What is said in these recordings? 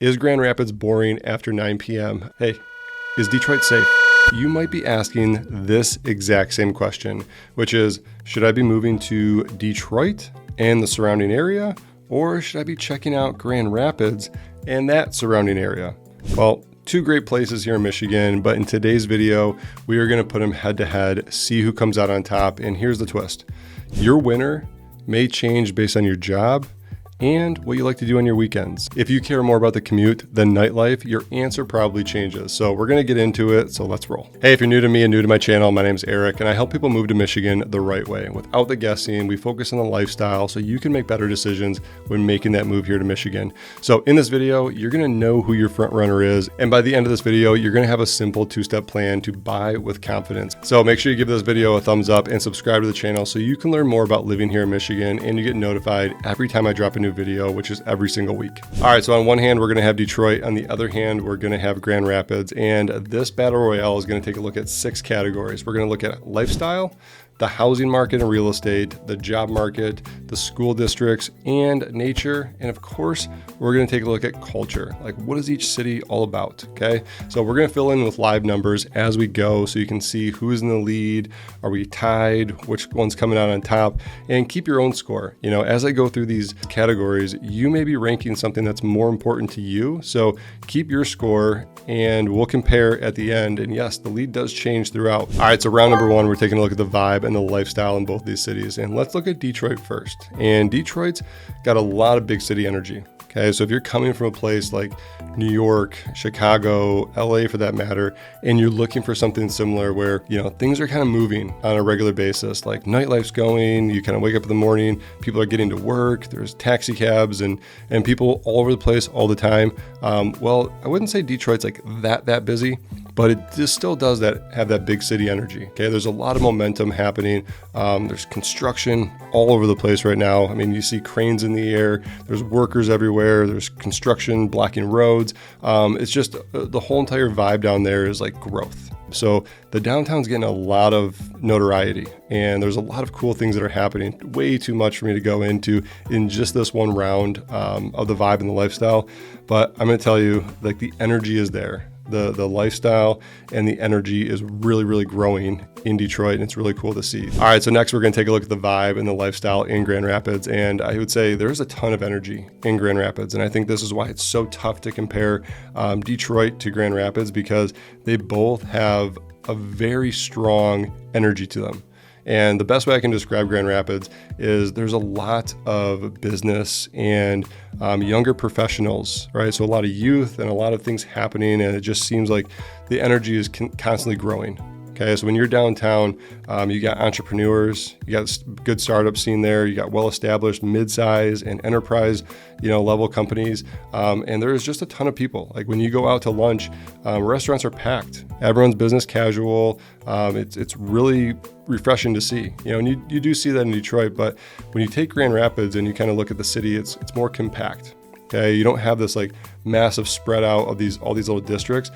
Is Grand Rapids boring after 9 p.m.? Hey, is Detroit safe? You might be asking this exact same question, which is, should I be moving to Detroit and the surrounding area, or should I be checking out Grand Rapids and that surrounding area? Well, two great places here in Michigan, but in today's video, we are going to put them head to head, see who comes out on top, and here's the twist. Your winner may change based on your job and what you like to do on your weekends. If you care more about the commute than nightlife, your answer probably changes. So we're gonna get into it, so let's roll. Hey, if you're new to me and new to my channel, my name's Eric, and I help people move to Michigan the right way. Without the guessing, we focus on the lifestyle so you can make better decisions when making that move here to Michigan. So in this video, you're gonna know who your front runner is, and by the end of this video, you're gonna have a simple two-step plan to buy with confidence. So make sure you give this video a thumbs up and subscribe to the channel so you can learn more about living here in Michigan and you get notified every time I drop a new video, which is every single week. All right, so on one hand, we're gonna have Detroit. On the other hand, we're gonna have Grand Rapids. And this battle royale is gonna take a look at 6 categories. We're gonna look at lifestyle, the housing market and real estate, the job market, the school districts, and nature. And of course, we're gonna take a look at culture. Like, what is each city all about, okay? So we're gonna fill in with live numbers as we go so you can see who's in the lead, are we tied, which one's coming out on top, and keep your own score. You know, as I go through these categories, you may be ranking something that's more important to you. So keep your score and we'll compare at the end. And yes, the lead does change throughout. All right, so round number 1, we're taking a look at the vibe and the lifestyle in both these cities. And let's look at Detroit first. And Detroit's got a lot of big city energy. Okay, so if you're coming from a place like New York, Chicago, LA for that matter, and you're looking for something similar where, you know, things are kind of moving on a regular basis, like nightlife's going, you kind of wake up in the morning, people are getting to work, there's taxi cabs and people all over the place all the time. Well, I wouldn't say Detroit's like that busy, but it just still does have that big city energy. Okay, there's a lot of momentum happening. There's construction all over the place right now. I mean, you see cranes in the air, there's workers everywhere, there's construction blocking roads. It's just the whole entire vibe down there is like growth. So the downtown's getting a lot of notoriety and there's a lot of cool things that are happening. Way too much for me to go into in just this one round of the vibe and the lifestyle. But I'm gonna tell you, like, the energy is there. The lifestyle and the energy is really, really growing in Detroit, and it's really cool to see. All right, so next we're gonna take a look at the vibe and the lifestyle in Grand Rapids, and I would say there's a ton of energy in Grand Rapids, and I think this is why it's so tough to compare Detroit to Grand Rapids, because they both have a very strong energy to them. And the best way I can describe Grand Rapids is there's a lot of business and younger professionals, right? So a lot of youth and a lot of things happening, and it just seems like the energy is constantly growing. Okay, so when you're downtown, you got entrepreneurs, you got good startup scene there, you got well-established mid-size and enterprise, level companies, and there's just a ton of people. Like when you go out to lunch, restaurants are packed. Everyone's business casual. It's really refreshing to see, and you do see that in Detroit. But when you take Grand Rapids and you kind of look at the city, it's more compact. Okay, you don't have this like massive spread out of all these little districts.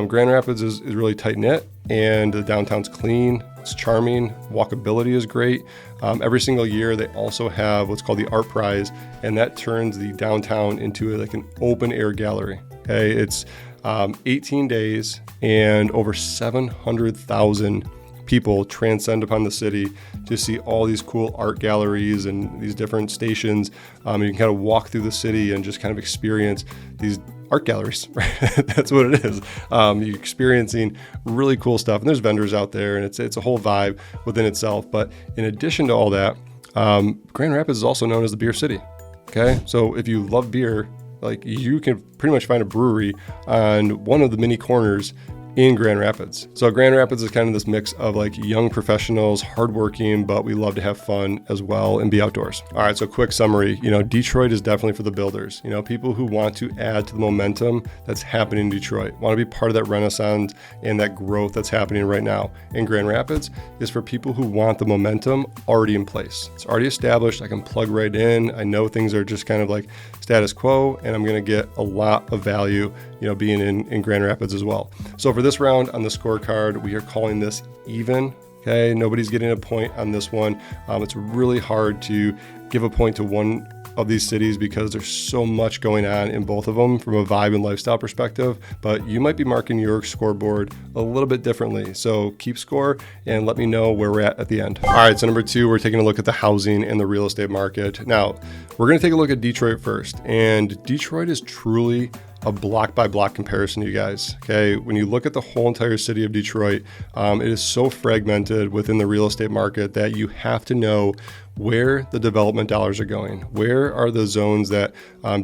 Grand Rapids is really tight knit, and the downtown's clean. It's charming. Walkability is great. Every single year, they also have what's called the Art Prize, and that turns the downtown into like an open air gallery. Okay, it's 18 days, and over 700,000 people transcend upon the city to see all these cool art galleries and these different stations. You can kind of walk through the city and just kind of experience these art galleries, right? That's what it is. You're experiencing really cool stuff, and there's vendors out there, and it's a whole vibe within itself. But in addition to all that, Grand Rapids is also known as the beer city. Okay, so if you love beer, like, you can pretty much find a brewery on one of the mini corners in Grand Rapids. So Grand Rapids is kind of this mix of like young professionals, hardworking, but we love to have fun as well and be outdoors. All right, so quick summary, Detroit is definitely for the builders, people who want to add to the momentum that's happening in Detroit, want to be part of that renaissance and that growth that's happening right now. And Grand Rapids is for people who want the momentum already in place. It's already established. I can plug right in. I know things are just kind of like status quo, and I'm going to get a lot of value, being in Grand Rapids as well. So for this round on the scorecard, we are calling this even. Okay, nobody's getting a point on this one. It's really hard to give a point to one of these cities because there's so much going on in both of them from a vibe and lifestyle perspective, but you might be marking your scoreboard a little bit differently. So keep score and let me know where we're at the end. All right, so number 2, we're taking a look at the housing and the real estate market. Now, we're going to take a look at Detroit first, and Detroit is truly a block by block comparison, you guys. Okay, when you look at the whole entire city of Detroit, it is so fragmented within the real estate market that you have to know where the development dollars are going. Where are the zones that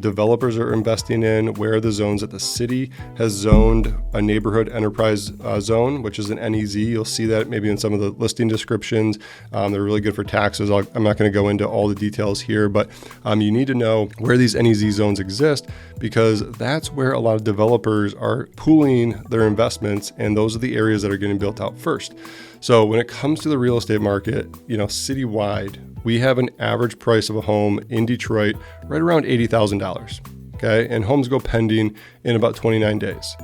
developers are investing in? Where are the zones that the city has zoned a neighborhood enterprise zone, which is an NEZ? You'll see that maybe in some of the listing descriptions. They're really good for taxes. I'm not going to go into all the details here, but you need to know where these NEZ zones exist, because that's where a lot of developers are pooling their investments, and those are the areas that are getting built out first. So when it comes to the real estate market, citywide, we have an average price of a home in Detroit right around $80,000. Okay, and homes go pending in about 29 days.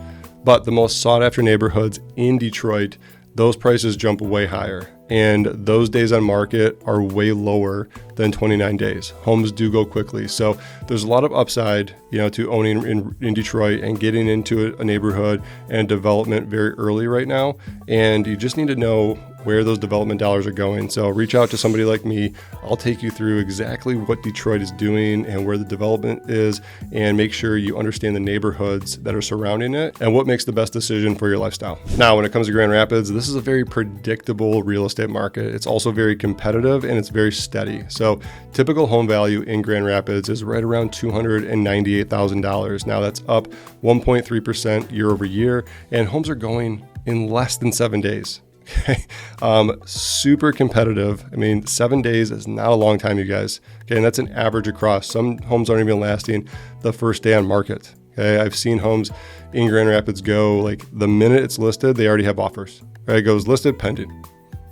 But the most sought after neighborhoods in Detroit, those prices jump way higher, and those days on market are way lower than 29 days. Homes do go quickly. So there's a lot of upside, to owning in Detroit and getting into a neighborhood and development very early right now. And you just need to know where those development dollars are going. So reach out to somebody like me. I'll take you through exactly what Detroit is doing and where the development is, and make sure you understand the neighborhoods that are surrounding it and what makes the best decision for your lifestyle. Now, when it comes to Grand Rapids, this is a very predictable real estate market. It's also very competitive and it's very steady. So typical home value in Grand Rapids is right around $298,000. Now that's up 1.3% year over year, and homes are going in less than 7 days. Okay. Super competitive. 7 days is not a long time, you guys. Okay. And that's an average across. Some homes aren't even lasting the first day on market. Okay. I've seen homes in Grand Rapids go like the minute it's listed, they already have offers. Right. It goes listed, pending.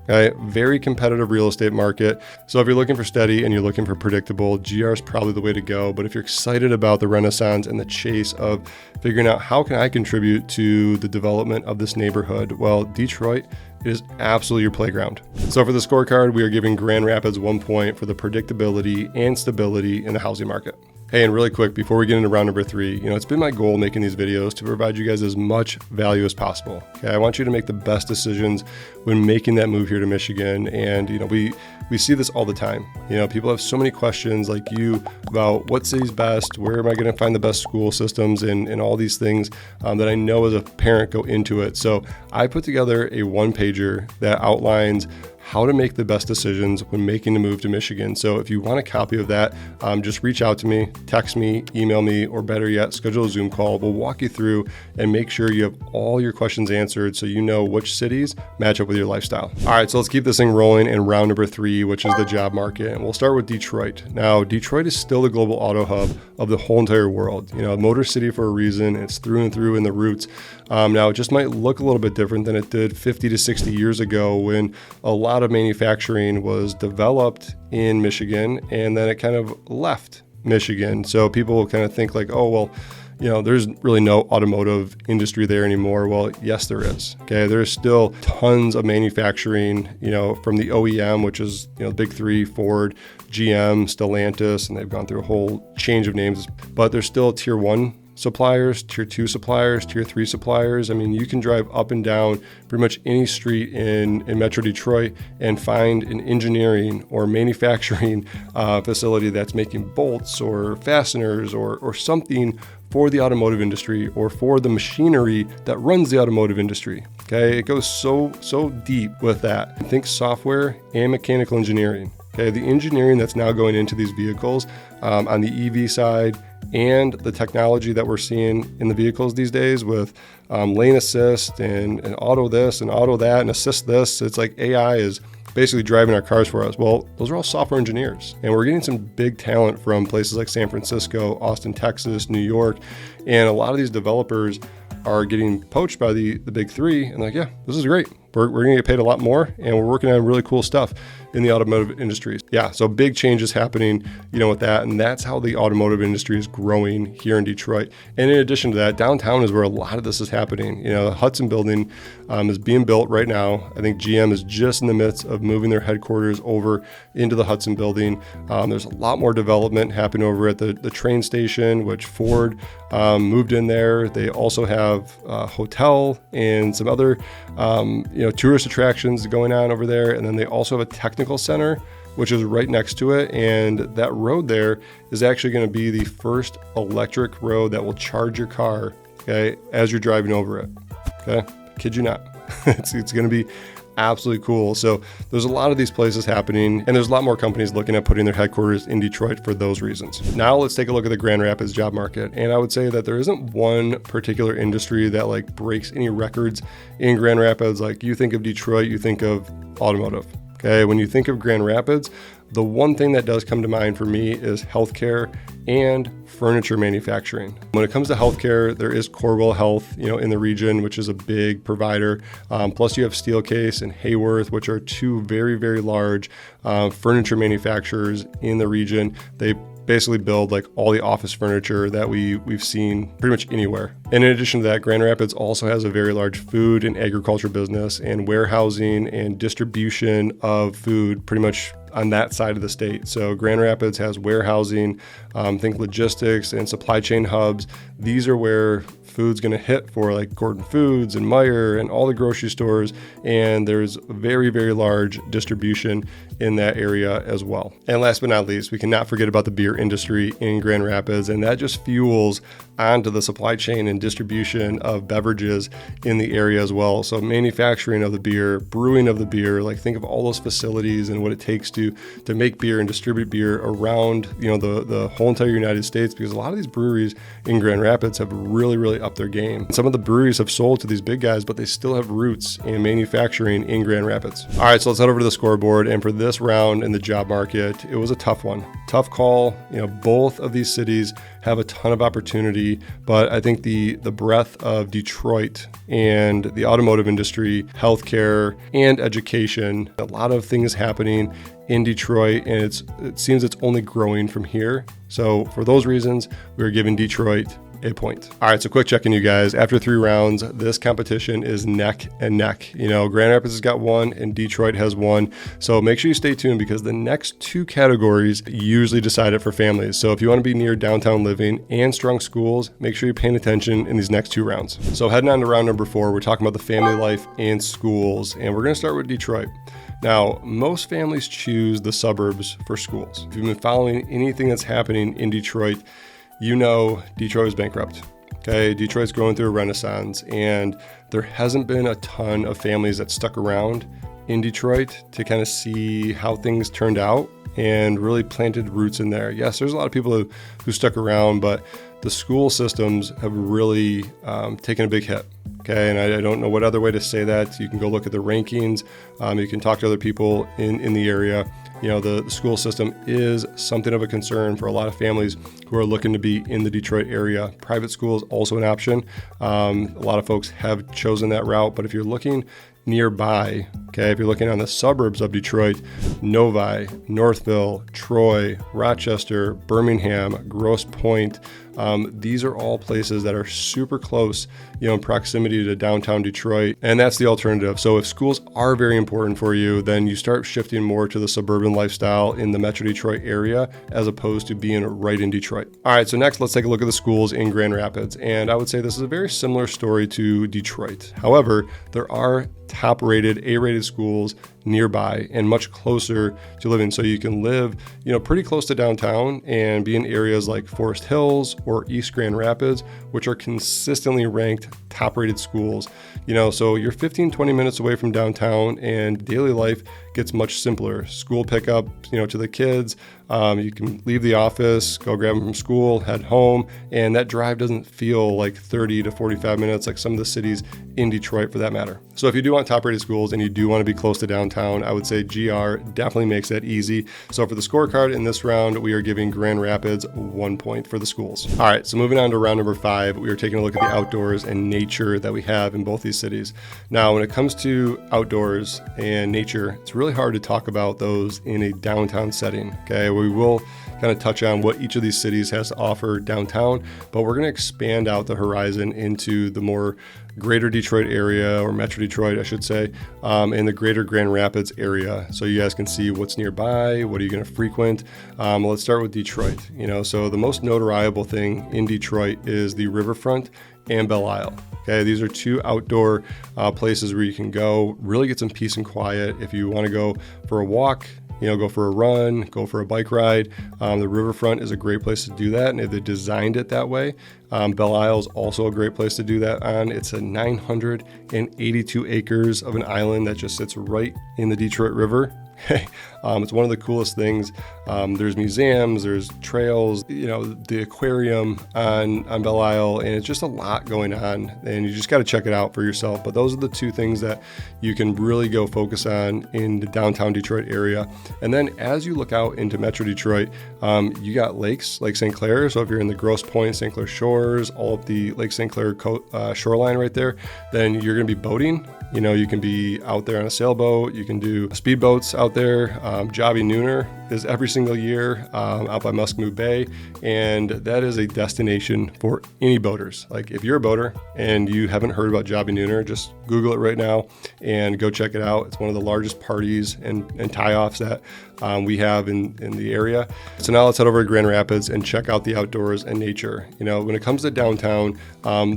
Okay, very competitive real estate market. So if you're looking for steady and you're looking for predictable, GR is probably the way to go. But if you're excited about the renaissance and the chase of figuring out how can I contribute to the development of this neighborhood, well, Detroit is absolutely your playground. So for the scorecard, we are giving Grand Rapids 1 point for the predictability and stability in the housing market. Hey, and really quick, before we get into round number 3, it's been my goal making these videos to provide you guys as much value as possible. Okay, I want you to make the best decisions when making that move here to Michigan. And, we see this all the time. People have so many questions like you about what city's best, where am I going to find the best school systems, and all these things that I know as a parent go into it. So I put together a 1-pager that outlines how to make the best decisions when making the move to Michigan. So if you want a copy of that, just reach out to me, text me, email me, or better yet, schedule a Zoom call. We'll walk you through and make sure you have all your questions answered so you know which cities match up with your lifestyle. All right, so let's keep this thing rolling in round number 3, which is the job market. And we'll start with Detroit. Now, Detroit is still the global auto hub of the whole entire world. Motor city for a reason. It's through and through in the roots. Now, it just might look a little bit different than it did 50 to 60 years ago when a lot of manufacturing was developed in Michigan and then it kind of left Michigan. So people kind of think like, oh, well, there's really no automotive industry there anymore. Well, yes, there is. Okay. There's still tons of manufacturing, from the OEM, which is, the big 3, Ford, GM, Stellantis, and they've gone through a whole change of names, but there's still tier 1 suppliers, tier 2 suppliers, tier 3 suppliers. You can drive up and down pretty much any street in Metro Detroit and find an engineering or manufacturing facility that's making bolts or fasteners or something for the automotive industry or for the machinery that runs the automotive industry. Okay, it goes so deep with that. Think software and mechanical engineering. Okay, the engineering that's now going into these vehicles on the EV side, and the technology that we're seeing in the vehicles these days with lane assist and auto this and auto that and assist this. It's like AI is basically driving our cars for us. Well, those are all software engineers, and we're getting some big talent from places like San Francisco, Austin, Texas, New York, and a lot of these developers are getting poached by the big 3 and like, yeah, this is great. we're going to get paid a lot more, and we're working on really cool stuff in the automotive industry. Yeah, so big changes happening, with that, and that's how the automotive industry is growing here in Detroit. And in addition to that, downtown is where a lot of this is happening. The Hudson building is being built right now. I think GM is just in the midst of moving their headquarters over into the Hudson building. There's a lot more development happening over at the train station, which Ford moved in there. They also have a hotel and some other, tourist attractions going on over there. And then they also have a technical center, which is right next to it. And that road there is actually going to be the first electric road that will charge your car, okay, as you're driving over it. Okay, kid you not. It's going to be absolutely cool. So there's a lot of these places happening, and there's a lot more companies looking at putting their headquarters in Detroit for those reasons. Now let's take a look at the Grand Rapids job market. And I would say that there isn't one particular industry that breaks any records in Grand Rapids. You think of Detroit, you think of automotive. Okay, when you think of Grand Rapids, the one thing that does come to mind for me is healthcare and furniture manufacturing. When it comes to healthcare, there is Corwell Health, in the region, which is a big provider. Plus you have Steelcase and Hayworth, which are two very, very large furniture manufacturers in the region. They basically build all the office furniture that we've seen pretty much anywhere. And in addition to that, Grand Rapids also has a very large food and agriculture business and warehousing and distribution of food pretty much on that side of the state. So Grand Rapids has warehousing, think logistics and supply chain hubs. These are where food's going to hit for Gordon Foods and Meijer and all the grocery stores. And there's very, very large distribution in that area as well. And last but not least, we cannot forget about the beer industry in Grand Rapids. And that just fuels onto the supply chain and distribution of beverages in the area as well. So manufacturing of the beer, brewing of the beer, think of all those facilities and what it takes to make beer and distribute beer around, the whole entire United States, because a lot of these breweries in Grand Rapids have really, really upped their game. Some of the breweries have sold to these big guys, but they still have roots in manufacturing in Grand Rapids. All right, so let's head over to the scoreboard. And for this round in the job market, it was a tough one. Tough call. Both of these cities have a ton of opportunity, but I think the breadth of Detroit and the automotive industry, healthcare, and education, a lot of things happening in Detroit, and it seems it's only growing from here. So for those reasons, we're giving Detroit a point. All right, so quick check-in, you guys. After 3 rounds, this competition is neck and neck. Grand Rapids has got 1 and Detroit has 1. So make sure you stay tuned, because the next 2 categories usually decide it for families. So if you want to be near downtown living and strong schools, make sure you're paying attention in these next 2 rounds. So heading on to round number 4, we're talking about the family life and schools, and we're going to start with Detroit. Now, most families choose the suburbs for schools. If you've been following anything that's happening in Detroit, Detroit is bankrupt. Okay, Detroit's going through a renaissance, and there hasn't been a ton of families that stuck around in Detroit to kind of see how things turned out and really planted roots in there. Yes, there's a lot of people who stuck around, but the school systems have really taken a big hit. Okay, and I don't know what other way to say that. You can go look at the rankings. You can talk to other people in the area. The school system is something of a concern for a lot of families who are looking to be in the Detroit area. Private school is also an option. A lot of folks have chosen that route, but if you're looking nearby, okay, if you're looking on the suburbs of Detroit, Novi, Northville, Troy, Rochester, Birmingham, Grosse Pointe, these are all places that are super close, in proximity to downtown Detroit, and that's the alternative. So if schools are very important for you, then you start shifting more to the suburban lifestyle in the Metro Detroit area, as opposed to being right in Detroit. All right, so next let's take a look at the schools in Grand Rapids, and I would say this is a very similar story to Detroit. However, there are top-rated, A-rated schools nearby and much closer to living. So you can live, pretty close to downtown and be in areas like Forest Hills or East Grand Rapids, which are consistently ranked top-rated schools. So you're 15, 20 minutes away from downtown, and daily life gets much simpler. School pickup, to the kids. You can leave the office, go grab them from school, head home, and that drive doesn't feel like 30 to 45 minutes like some of the cities in Detroit for that matter. So if you do want top-rated schools and you do want to be close to downtown, I would say GR definitely makes that easy. So for the scorecard in this round, we are giving Grand Rapids 1 point for the schools. All right, so moving on to round number 5, we are taking a look at the outdoors and nature nature that we have in both these cities. Now, when it comes to outdoors and nature, it's really hard to talk about those in a downtown setting. Okay, we will kind of touch on what each of these cities has to offer downtown, but we're going to expand out the horizon into the more greater Detroit area, or Metro Detroit, I should say, and the greater Grand Rapids area. So you guys can see what's nearby, what are you going to frequent. Let's start with Detroit. So the most notoriable thing in Detroit is the riverfront and Belle Isle. Okay, these are two outdoor places where you can go, really get some peace and quiet. If you want to go for a walk, go for a run, go for a bike ride. The riverfront is a great place to do that, and they designed it that way. Belle Isle is also a great place to do that on. It's a 982 acres of an island that just sits right in the Detroit River. It's one of the coolest things. There's museums, there's trails, the aquarium on Belle Isle, and it's just a lot going on, and you just got to check it out for yourself. But those are the two things that you can really go focus on in the downtown Detroit area. And then as you look out into Metro Detroit, you got lakes, Lake St. Clair. So if you're in the Grosse Pointe, St. Clair Shores, all of the Lake St. Clair shoreline right there, then you're going to be boating. You can be out there on a sailboat, you can do speedboats out there. Jobby Nooner is every single year out by Muskmoo Bay, and that is a destination for any boaters. Like if you're a boater and you haven't heard about Jobby Nooner, just Google it right now and go check it out. It's one of the largest parties and tie-offs that we have in the area. So now let's head over to Grand Rapids and check out the outdoors and nature. When it comes to downtown,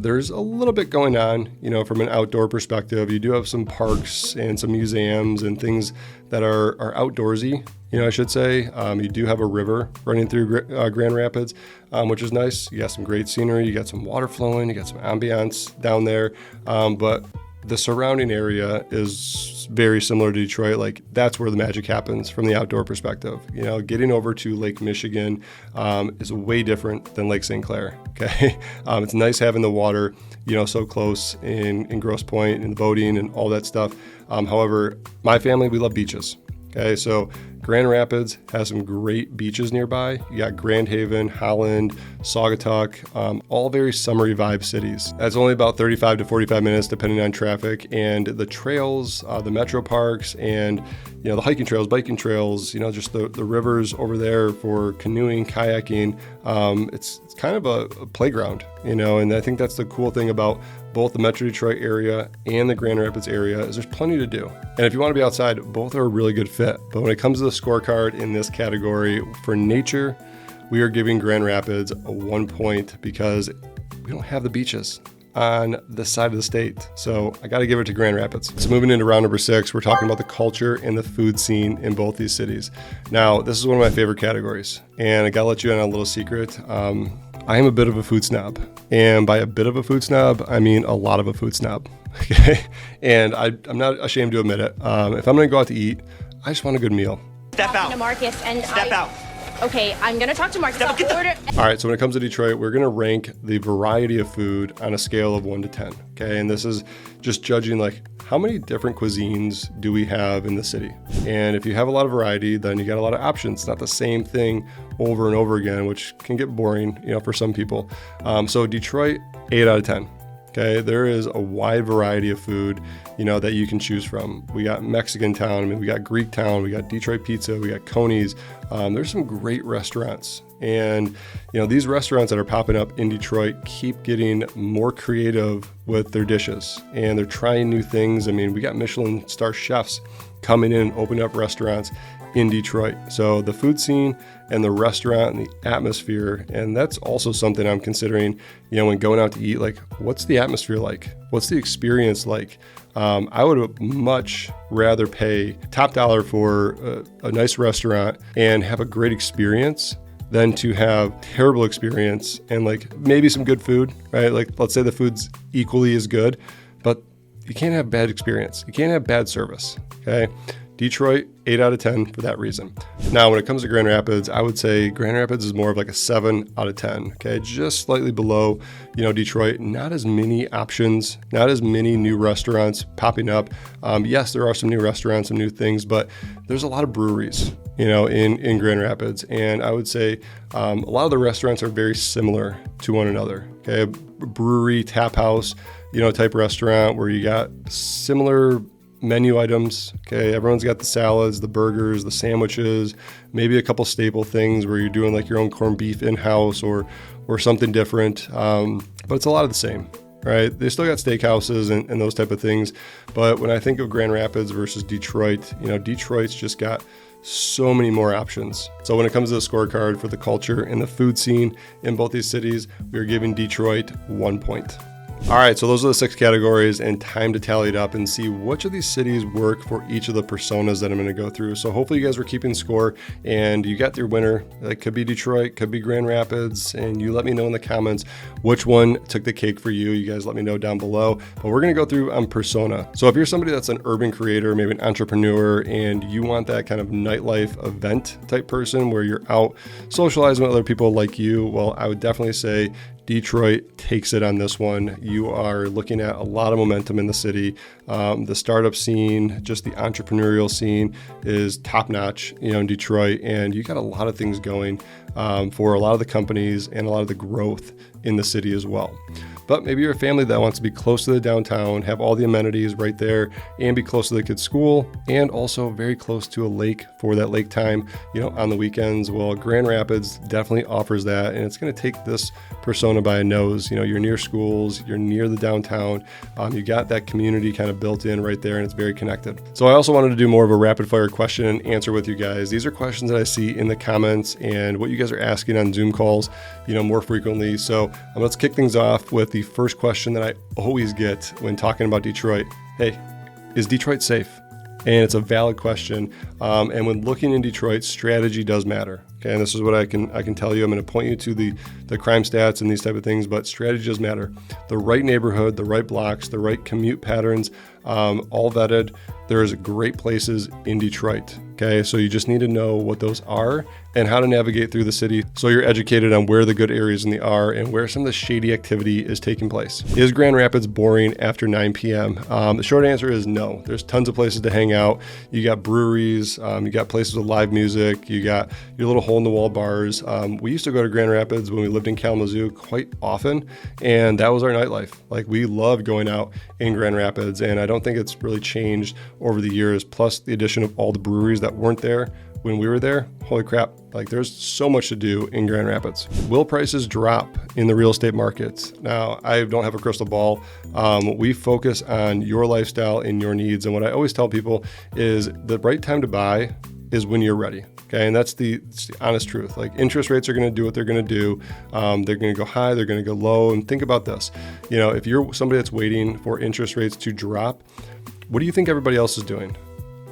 there's a little bit going on, from an outdoor perspective. You do have some parks and some museums and things that are outdoorsy, I should say. You do have a river running through Grand Rapids, which is nice. You got some great scenery, you got some water flowing, you got some ambiance down there, but the surrounding area is very similar to Detroit. Like that's where the magic happens from the outdoor perspective. Getting over to Lake Michigan is way different than Lake St. Clair. Okay, it's nice having the water, so close in Grosse Pointe and the boating and all that stuff. However, my family, we love beaches. Okay, so Grand Rapids has some great beaches nearby. You got Grand Haven, Holland, Saugatuck, all very summery vibe cities. That's only about 35 to 45 minutes depending on traffic, and the trails, the metro parks, and the hiking trails, biking trails, just the rivers over there for canoeing, kayaking. It's kind of a playground, and I think that's the cool thing about both the Metro Detroit area and the Grand Rapids area is there's plenty to do. And if you want to be outside, both are a really good fit. But when it comes to the scorecard in this category for nature, we are giving Grand Rapids a 1 point because we don't have the beaches on this side of the state. So I got to give it to Grand Rapids. So moving into round number 6, we're talking about the culture and the food scene in both these cities. Now, this is one of my favorite categories, and I got to let you in on a little secret. I am a bit of a food snob, and by a bit of a food snob, I mean a lot of a food snob. Okay, and I'm not ashamed to admit it. If I'm going to go out to eat, I just want a good meal. Step out. Marcus, and Step out. Okay, I'm going to talk to Marcus. All right, so when it comes to Detroit, we're going to rank the variety of food on a scale of 1 to 10. Okay, and this is just judging like how many different cuisines do we have in the city? And if you have a lot of variety, then you got a lot of options. It's not the same thing over and over again, which can get boring, for some people. So Detroit, 8 out of 10. Okay, there is a wide variety of food, that you can choose from. We got Mexican town, we got Greek town, we got Detroit pizza, we got Coney's. There's some great restaurants. And, these restaurants that are popping up in Detroit keep getting more creative with their dishes, and they're trying new things. We got Michelin star chefs coming in and opening up restaurants in Detroit. So the food scene and the restaurant and the atmosphere, and that's also something I'm considering, when going out to eat, like what's the atmosphere like? What's the experience like? I would much rather pay top dollar for a nice restaurant and have a great experience than to have terrible experience and like maybe some good food, right? Like let's say the food's equally as good, but you can't have bad experience. You can't have bad service, okay? Detroit, 8 out of 10 for that reason. Now, when it comes to Grand Rapids, I would say Grand Rapids is more of like a 7 out of 10, okay? Just slightly below, Detroit. Not as many options, not as many new restaurants popping up. Yes, there are some new restaurants, some new things, but there's a lot of breweries, in Grand Rapids. And I would say a lot of the restaurants are very similar to one another, okay? brewery, tap house, type restaurant where you got similar menu items. Okay, everyone's got the salads, the burgers, the sandwiches, maybe a couple staple things where you're doing like your own corned beef in-house or something different. But it's a lot of the same, right? They still got steakhouses and those type of things. But when I think of Grand Rapids versus Detroit, Detroit's just got so many more options. So when it comes to the scorecard for the culture and the food scene in both these cities, we are giving Detroit 1 point. All right, so those are the 6 categories, and time to tally it up and see which of these cities work for each of the personas that I'm going to go through. So hopefully you guys were keeping score and you got your winner. That could be Detroit, could be Grand Rapids, and you let me know in the comments which one took the cake for you. You guys let me know down below. But we're going to go through on persona. So if you're somebody that's an urban creator, maybe an entrepreneur, and you want that kind of nightlife event type person where you're out socializing with other people like you, well, I would definitely say Detroit takes it on this one. You are looking at a lot of momentum in the city. The startup scene, just the entrepreneurial scene is top notch, in Detroit, and you got a lot of things going for a lot of the companies and a lot of the growth in the city as well. But maybe you're a family that wants to be close to the downtown, have all the amenities right there, and be close to the kids' school, and also very close to a lake for that lake time, on the weekends. Well, Grand Rapids definitely offers that, and it's going to take this persona by a nose. You're near schools, you're near the downtown, you got that community kind of built in right there, and it's very connected. So I also wanted to do more of a rapid fire question and answer with you guys. These are questions that I see in the comments and what you guys are asking on Zoom calls, more frequently. So let's kick things off with the first question that I always get when talking about Detroit. Hey, is Detroit safe? And it's a valid question. And when looking in Detroit, strategy does matter. Okay, and this is what I can tell you. I'm going to point you to the crime stats and these type of things, but strategy does matter. The right neighborhood, the right blocks, the right commute patterns, all vetted. There's great places in Detroit. Okay, so you just need to know what those are and how to navigate through the city so you're educated on where the good areas in the are and where some of the shady activity is taking place. Is Grand Rapids boring after 9 p.m.? The short answer is no. There's tons of places to hang out. You got breweries, you got places with live music, you got your little hole-in-the-wall bars. We used to go to Grand Rapids when we lived in Kalamazoo quite often, and that was our nightlife. Like, we loved going out in Grand Rapids, and I don't think it's really changed over the years, plus the addition of all the breweries that weren't there when we were there. Holy crap, like, there's so much to do in Grand Rapids. Will prices drop in the real estate markets? Now, I don't have a crystal ball. We focus on your lifestyle and your needs, and what I always tell people is the right time to buy is when you're ready. Okay, and it's the honest truth. Like, interest rates are going to do what they're going to do. They're going to go high, they're going to go low. And think about this. If you're somebody that's waiting for interest rates to drop, what do you think everybody else is doing?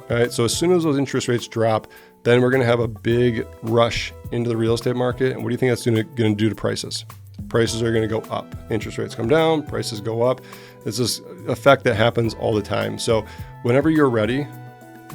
All right, so as soon as those interest rates drop, then we're going to have a big rush into the real estate market. And what do you think that's going to do to prices? Prices are going to go up. Interest rates come down, prices go up. It's this effect that happens all the time. So whenever you're ready,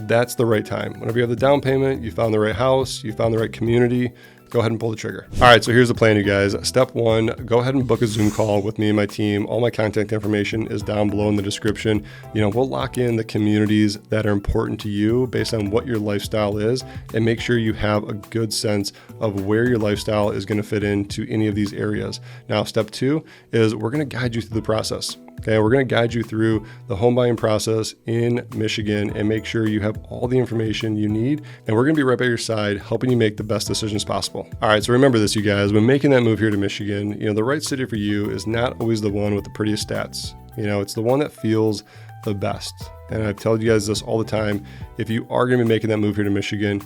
that's the right time. Whenever you have the down payment, you found the right house, you found the right community, go ahead and pull the trigger. All right, so here's the plan, you guys. Step 1, go ahead and book a Zoom call with me and my team. All my contact information is down below in the description. We'll lock in the communities that are important to you based on what your lifestyle is and make sure you have a good sense of where your lifestyle is going to fit into any of these areas. Now, step 2 is we're going to guide you through the process. Okay, we're going to guide you through the home buying process in Michigan and make sure you have all the information you need. And we're going to be right by your side, helping you make the best decisions possible. All right, so remember this, you guys. When making that move here to Michigan, the right city for you is not always the one with the prettiest stats. It's the one that feels the best. And I've told you guys this all the time. If you are going to be making that move here to Michigan,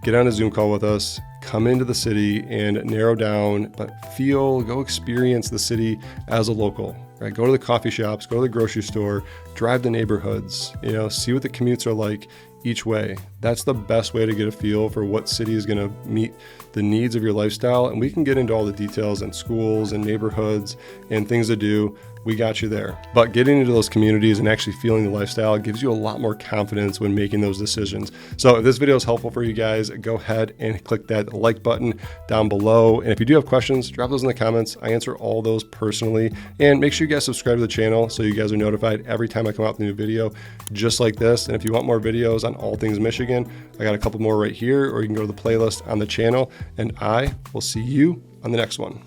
get on a Zoom call with us, come into the city and narrow down, but go experience the city as a local. Right? Go to the coffee shops, go to the grocery store, drive the neighborhoods, see what the commutes are like each way. That's the best way to get a feel for what city is going to meet the needs of your lifestyle. And we can get into all the details and schools and neighborhoods and things to do. We got you there. But getting into those communities and actually feeling the lifestyle gives you a lot more confidence when making those decisions. So if this video is helpful for you guys, go ahead and click that like button down below. And if you do have questions, drop those in the comments. I answer all those personally. And make sure you guys subscribe to the channel so you guys are notified every time I come out with a new video just like this. And if you want more videos on all things Michigan, I got a couple more right here, or you can go to the playlist on the channel. And I will see you on the next one.